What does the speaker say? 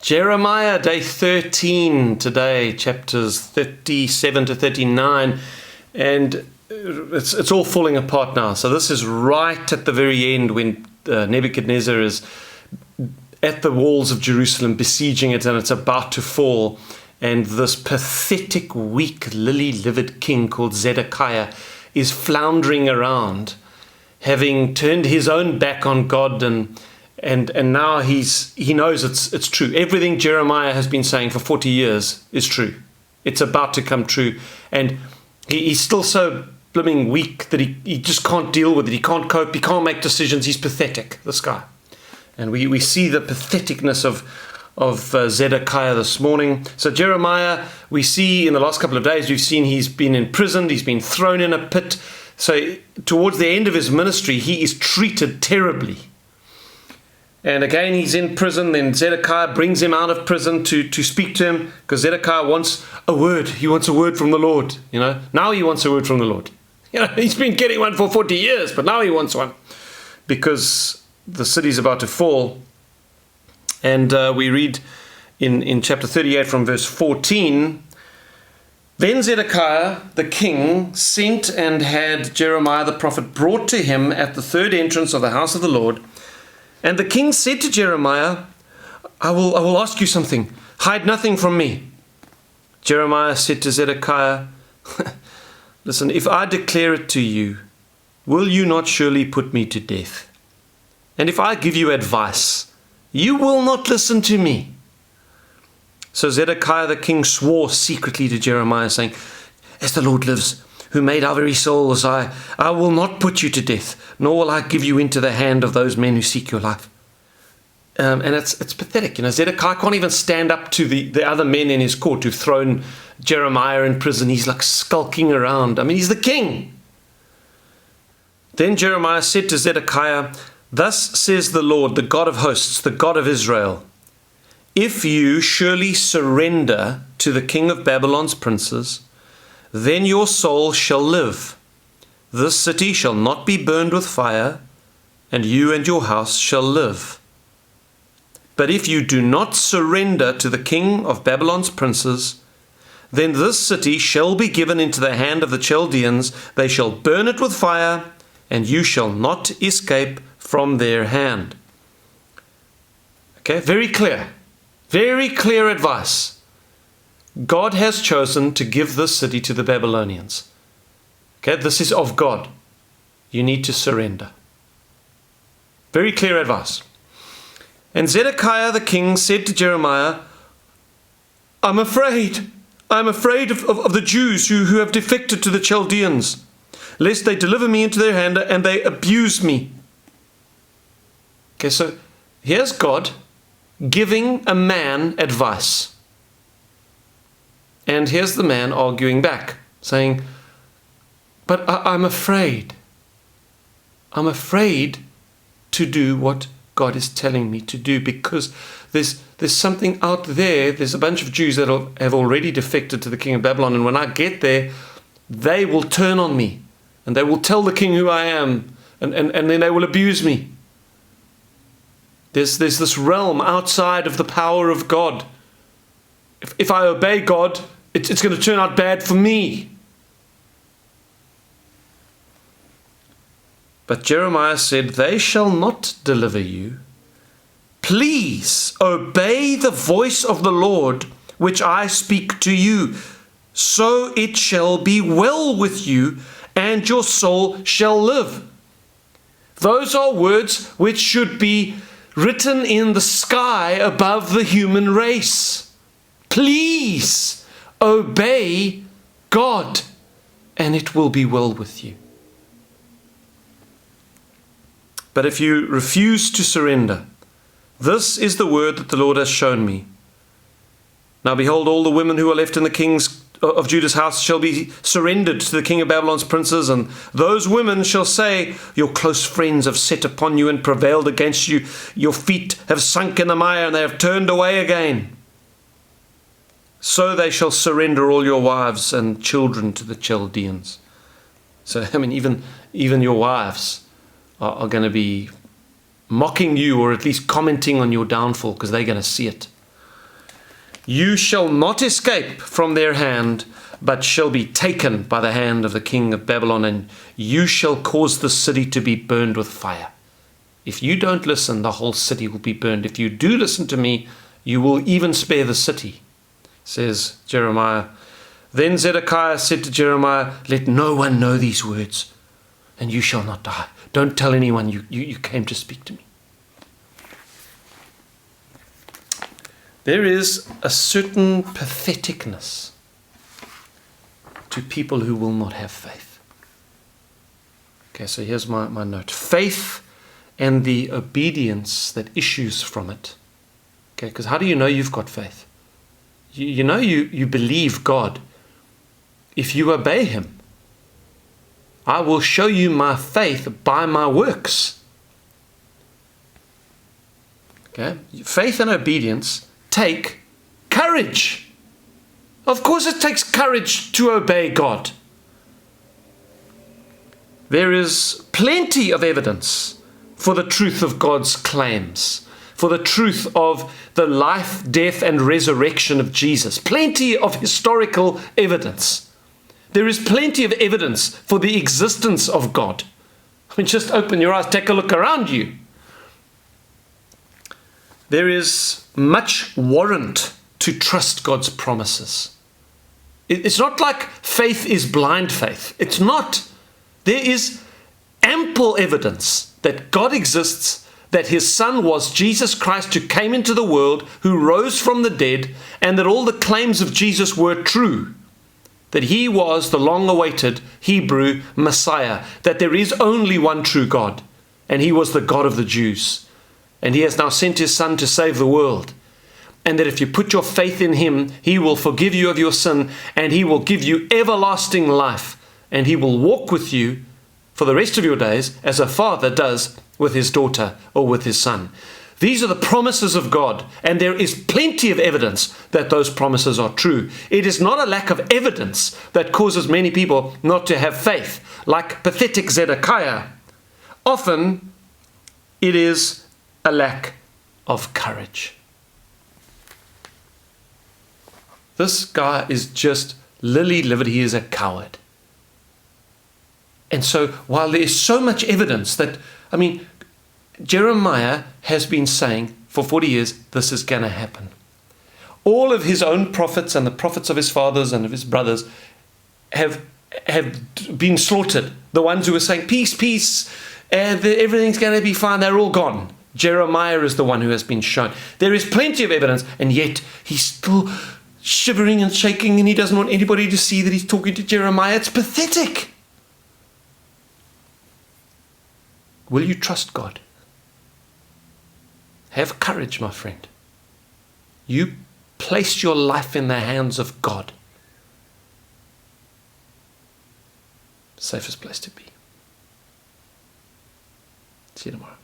Jeremiah, day 13 today, chapters 37 to 39, and it's all falling apart now. So this is right at the very end when Nebuchadnezzar is at the walls of Jerusalem, besieging it, and it's about to fall. And this pathetic, weak, lily-livered king called Zedekiah is floundering around, having turned his own back on God, and now he knows it's true. Everything Jeremiah has been saying for 40 years is true. It's about to come true. And he's still so blooming weak that he just can't deal with it. He can't cope. He can't make decisions. He's pathetic, this guy. And we see the patheticness of Zedekiah this morning. So Jeremiah, we see in the last couple of days, we've seen he's been imprisoned. He's been thrown in a pit. So towards the end of his ministry, he is treated terribly. And again, he's in prison. Then Zedekiah brings him out of prison to speak to him, because Zedekiah wants a word. He wants a word from the Lord. Now he wants a word from the Lord. He's been getting one for 40 years, but now he wants one because the city's about to fall. And we read in chapter 38 from verse 14, "Then Zedekiah the king sent and had Jeremiah the prophet brought to him at the third entrance of the house of the Lord. And the king said to Jeremiah, I will ask you something. Hide nothing from me." Jeremiah said to Zedekiah, "Listen, if I declare it to you, will you not surely put me to death? And if I give you advice, you will not listen to me." So Zedekiah the king swore secretly to Jeremiah, saying, "As the Lord lives, who made our very souls, I will not put you to death, nor will I give you into the hand of those men who seek your life." And it's pathetic. Zedekiah can't even stand up to the other men in his court who've thrown Jeremiah in prison. He's like skulking around. He's the king. Then Jeremiah said to Zedekiah, "Thus says the Lord, the God of hosts, the God of Israel, if you surely surrender to the king of Babylon's princes, then your soul shall live. This city shall not be burned with fire, and you and your house shall live. But if you do not surrender to the king of Babylon's princes, then this city shall be given into the hand of the Chaldeans. They shall burn it with fire, and you shall not escape from their hand." Okay, very clear advice. God has chosen to give this city to the Babylonians. Okay, this is of God. You need to surrender. Very clear advice. And Zedekiah the king said to Jeremiah, I'm afraid of the Jews who have defected to the Chaldeans, lest they deliver me into their hand and they abuse me. Okay, so here's God giving a man advice. And here's the man arguing back, saying, "But I'm afraid. I'm afraid to do what God is telling me to do, because there's something out there. There's a bunch of Jews that have already defected to the king of Babylon, and when I get there, they will turn on me, and they will tell the king who I am, and then they will abuse me. There's this realm outside of the power of God. If I obey God, it's going to turn out bad for me." But Jeremiah said, "They shall not deliver you. Please obey the voice of the Lord, which I speak to you. So it shall be well with you, and your soul shall live." Those are words which should be written in the sky above the human race. Please obey God, and it will be well with you. But if you refuse to surrender, this is the word that the Lord has shown me. Now behold, all the women who are left in the kings of Judah's house shall be surrendered to the king of Babylon's princes, and those women shall say, "Your close friends have set upon you and prevailed against you. Your feet have sunk in the mire, and they have turned away again. So they shall surrender all your wives and children to the Chaldeans." So, even your wives are going to be mocking you, or at least commenting on your downfall, because they're going to see it. You shall not escape from their hand, but shall be taken by the hand of the king of Babylon, and you shall cause the city to be burned with fire. If you don't listen, the whole city will be burned. If you do listen to me, you will even spare the city, says Jeremiah. Then Zedekiah said to Jeremiah, let no one know these words, and you shall not die. Don't tell anyone you came to speak to me. There is a certain patheticness to people who will not have faith. Okay, so here's my note. Faith and the obedience that issues from it. Okay, because how do you know you've got faith? You know you believe God if you obey him. I will show you my faith by my works. Okay, faith and obedience take courage. Of course it takes courage to obey God. There is plenty of evidence for the truth of God's claims, for the truth of the life, death, and resurrection of Jesus. Plenty of historical evidence. There is plenty of evidence for the existence of God. I mean, just open your eyes, take a look around you. There is much warrant to trust God's promises. It's not like faith is blind faith. It's not. There is ample evidence that God exists, that his Son was Jesus Christ, who came into the world, who rose from the dead, and that all the claims of Jesus were true. That he was the long-awaited Hebrew Messiah, that there is only one true God, and he was the God of the Jews. And he has now sent his Son to save the world. And that if you put your faith in him, he will forgive you of your sin, and he will give you everlasting life, and he will walk with you for the rest of your days as a father does with his daughter or with his son. These are the promises of God, and there is plenty of evidence that those promises are true. It is not a lack of evidence that causes many people not to have faith, like pathetic Zedekiah. Often it is a lack of courage. This guy is just lily-livered. He is a coward. And so while there is so much evidence that, Jeremiah has been saying for 40 years, this is going to happen. All of his own prophets and the prophets of his fathers and of his brothers have been slaughtered. The ones who were saying, peace, peace, everything's going to be fine, they're all gone. Jeremiah is the one who has been shown. There is plenty of evidence, and yet he's still shivering and shaking, and he doesn't want anybody to see that he's talking to Jeremiah. It's pathetic. Will you trust God? Have courage, my friend. You place your life in the hands of God. Safest place to be. See you tomorrow.